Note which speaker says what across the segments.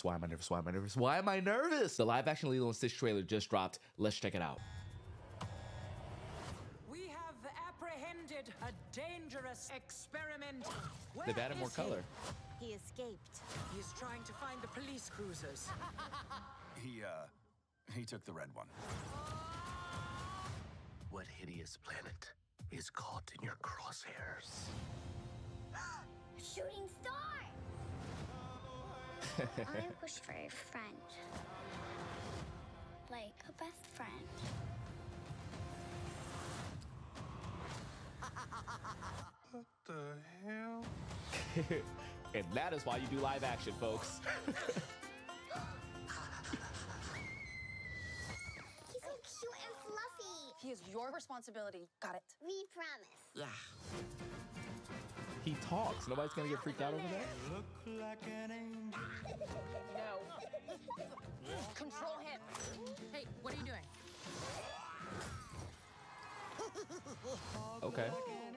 Speaker 1: Why am I nervous? Why am I nervous? Why am I nervous? The live action Lilo and Stitch trailer just dropped. Let's check it out.
Speaker 2: We have apprehended a dangerous experiment.
Speaker 1: They've added more color.
Speaker 3: He escaped.
Speaker 2: He's trying to find the police cruisers.
Speaker 4: He took the red one.
Speaker 5: What hideous planet is caught in your crosshairs?
Speaker 6: A shooting star! I wish for a friend. Like a best friend.
Speaker 4: What the hell?
Speaker 1: And that is why you do live action, folks.
Speaker 6: He's so cute and fluffy.
Speaker 3: He is your responsibility. Got it.
Speaker 6: We promise.
Speaker 3: Yeah.
Speaker 1: He talks. Nobody's gonna get freaked out over that?
Speaker 4: Look like an angel.
Speaker 3: No. Control him. Hey, what are you doing?
Speaker 1: Okay.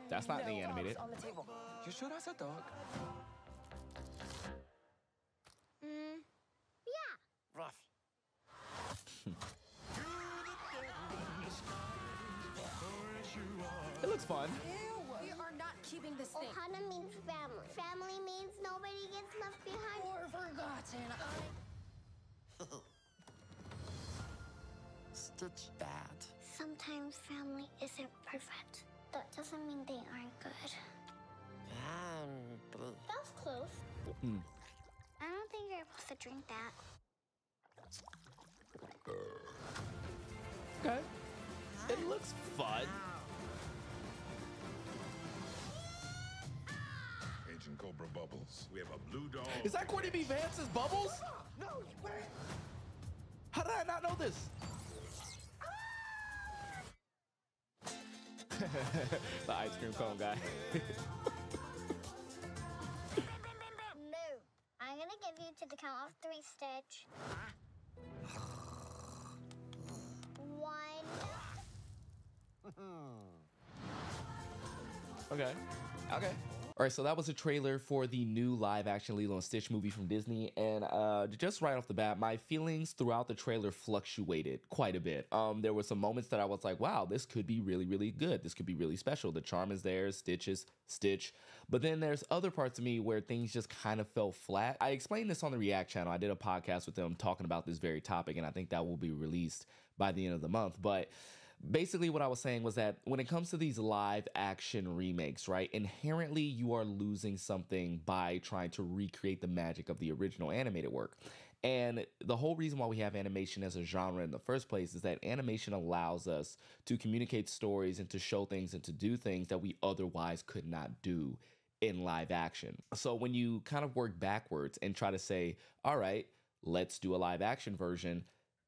Speaker 1: That's not the animated.
Speaker 3: On the table.
Speaker 4: You sure that's a dog?
Speaker 6: Yeah.
Speaker 3: Rough.
Speaker 1: It looks fun.
Speaker 3: We are not keeping this thing.
Speaker 6: Ohana means family. Family means nobody gets left behind.
Speaker 3: Or forgotten.
Speaker 5: Stitch bad.
Speaker 6: Sometimes family isn't perfect. That doesn't mean they aren't good. That was close. I don't think you're supposed to drink that.
Speaker 1: Okay. It looks fun.
Speaker 7: Agent Cobra Bubbles. We have a blue dog.
Speaker 1: Is that Courtney B. Vance's Bubbles?
Speaker 4: No, wait.
Speaker 1: How did I not know this? The ice cream cone guy.
Speaker 6: No. I'm gonna give you to the count of 3, Stitch. 1.
Speaker 1: Okay. Okay. All right, so that was a trailer for the new live-action Lilo and Stitch movie from Disney, and just right off the bat, my feelings throughout the trailer fluctuated quite a bit. There were some moments that I was like, wow, this could be really, really good. This could be really special. The charm is there, Stitch is Stitch. But then there's other parts of me where things just kind of fell flat. I explained this on the React channel. I did a podcast with them talking about this very topic, and I think that will be released by the end of the month. But basically what I was saying was that when it comes to these live action remakes, right, inherently you are losing something by trying to recreate the magic of the original animated work. And the whole reason why we have animation as a genre in the first place is that animation allows us to communicate stories and to show things and to do things that we otherwise could not do in live action. So when you kind of work backwards and try to say, all right, let's do a live action version,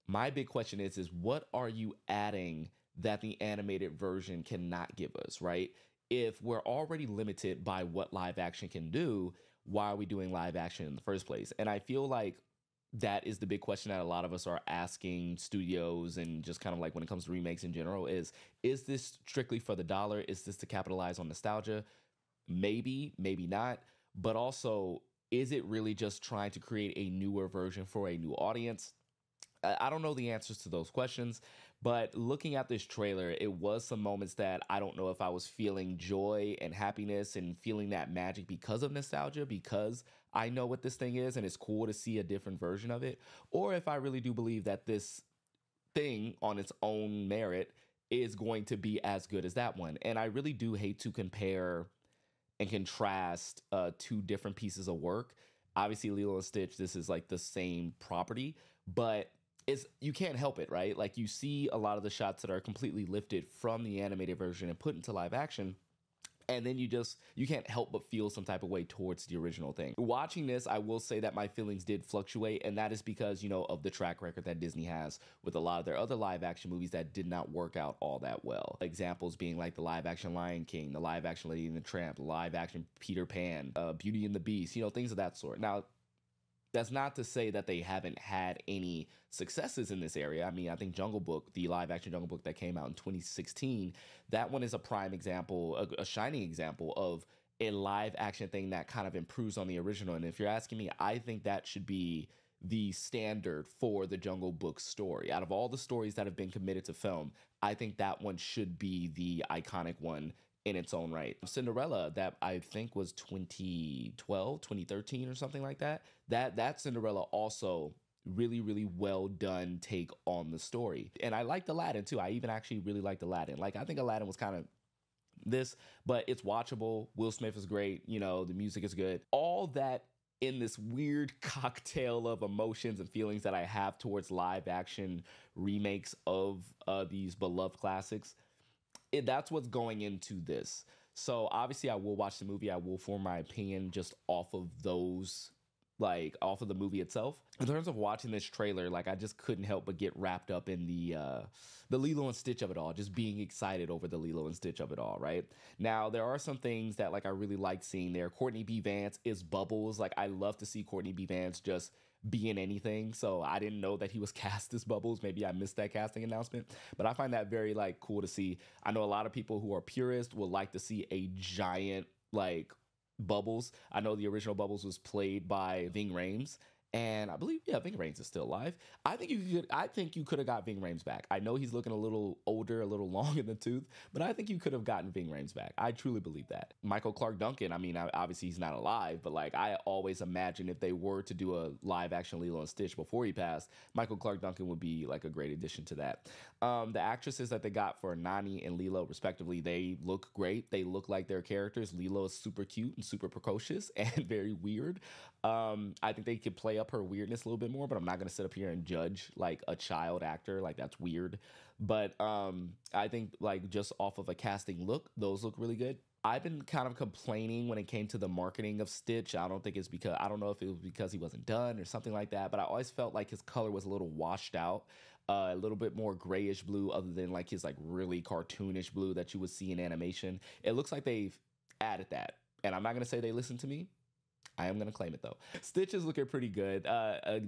Speaker 1: my big question is what are you adding that the animated version cannot give us, right? If we're already limited by what live action can do, why are we doing live action in the first place? And I feel like that is the big question that a lot of us are asking studios, and just kind of like when it comes to remakes in general is this strictly for the dollar? Is this to capitalize on nostalgia? Maybe, maybe not. But also, is it really just trying to create a newer version for a new audience? I don't know the answers to those questions, but looking at this trailer, it was some moments that I don't know if I was feeling joy and happiness and feeling that magic because of nostalgia, because I know what this thing is and it's cool to see a different version of it, or if I really do believe that this thing on its own merit is going to be as good as that one. And I really do hate to compare and contrast two different pieces of work. Obviously, Lilo and Stitch, this is like the same property, but you can't help it, right? Like you see a lot of the shots that are completely lifted from the animated version and put into live action, and then you can't help but feel some type of way towards the original thing. Watching this, I will say that my feelings did fluctuate, and that is because, you know, of the track record that Disney has with a lot of their other live action movies that did not work out all that well. Examples being like the live action Lion King, the live action Lady and the Tramp, the live action Peter Pan, Beauty and the Beast, you know, things of that sort. Now, that's not to say that they haven't had any successes in this area. I mean, I think Jungle Book, the live action Jungle Book that came out in 2016, that one is a prime example, a shining example of a live action thing that kind of improves on the original. And if you're asking me, I think that should be the standard for the Jungle Book story. Out of all the stories that have been committed to film, I think that one should be the iconic one in its own right. Cinderella, that I think was 2012, 2013 or something like that. That Cinderella also really, really well done take on the story. And I liked Aladdin too. I even actually really liked Aladdin. Like, I think Aladdin was kind of this, but it's watchable. Will Smith is great. You know, the music is good. All that in this weird cocktail of emotions and feelings that I have towards live action remakes of these beloved classics, that's what's going into this. So obviously I will watch the movie. I will form my opinion just off of those, like off of the movie itself. In terms of watching this trailer, like I just couldn't help but get wrapped up in the Lilo and Stitch of it all, just being excited over the Lilo and Stitch of it all, right? Now, there are some things that like I really like seeing there. Courtney B. Vance is Bubbles. Like, I love to see Courtney B. Vance just be in anything. So I didn't know that he was cast as Bubbles. Maybe I missed that casting announcement, but I find that very like cool to see. I know a lot of people who are purists would like to see a giant like Bubbles. I know the original Bubbles was played by Ving Rhames, and I believe, yeah, Ving Rhames is still alive. I think you could have got Ving Rhames back. I know he's looking a little older, a little long in the tooth, but I think you could have gotten Ving Rhames back. I truly believe that. Michael Clark Duncan, I mean, obviously he's not alive, but like I always imagine if they were to do a live action Lilo and Stitch before he passed, Michael Clark Duncan would be like a great addition to that. The actresses that they got for Nani and Lilo respectively, they look great. They look like their characters. Lilo is super cute and super precocious and very weird. I think they could play up her weirdness a little bit more, but I'm not going to sit up here and judge like a child actor. Like, that's weird. But I think like just off of a casting look, those look really good. I've been kind of complaining when it came to the marketing of Stitch. I don't know if it was because he wasn't done or something like that, but I always felt like his color was a little washed out, a little bit more grayish blue other than like his like really cartoonish blue that you would see in animation. It looks like they've added that. And I'm not going to say they listened to me. I am going to claim it though. Stitch is looking pretty good.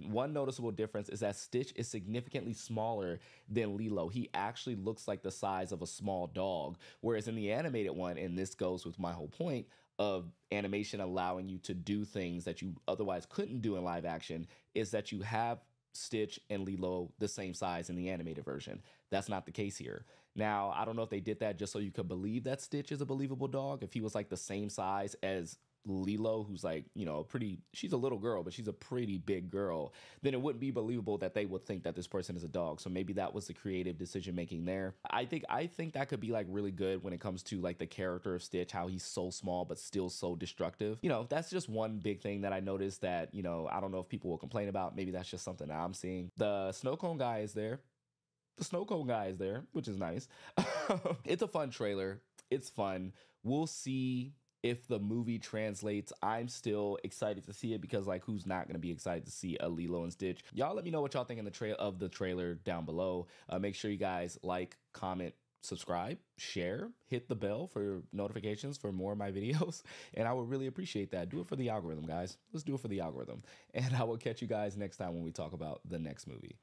Speaker 1: One noticeable difference is that Stitch is significantly smaller than Lilo. He actually looks like the size of a small dog, whereas in the animated one, and this goes with my whole point of animation allowing you to do things that you otherwise couldn't do in live action, is that you have Stitch and Lilo the same size in the animated version. That's not the case here. Now, I don't know if they did that just so you could believe that Stitch is a believable dog. If he was like the same size as Lilo, who's like, you know, she's a little girl, but she's a pretty big girl, then it wouldn't be believable that they would think that this person is a dog. So maybe that was the creative decision making there. I think that could be like really good when it comes to like the character of Stitch, how he's so small but still so destructive. You know, that's just one big thing that I noticed that, you know, I don't know if people will complain about. Maybe that's just something that I'm seeing. The snow cone guy is there. Which is nice. It's a fun trailer. It's fun. We'll see if the movie translates. I'm still excited to see it because, like, who's not going to be excited to see a Lilo and Stitch? Y'all let me know what y'all think in the trailer down below. Make sure you guys like, comment, subscribe, share, hit the bell for notifications for more of my videos, and I would really appreciate that. Do it for the algorithm, guys. Let's do it for the algorithm. And I will catch you guys next time when we talk about the next movie.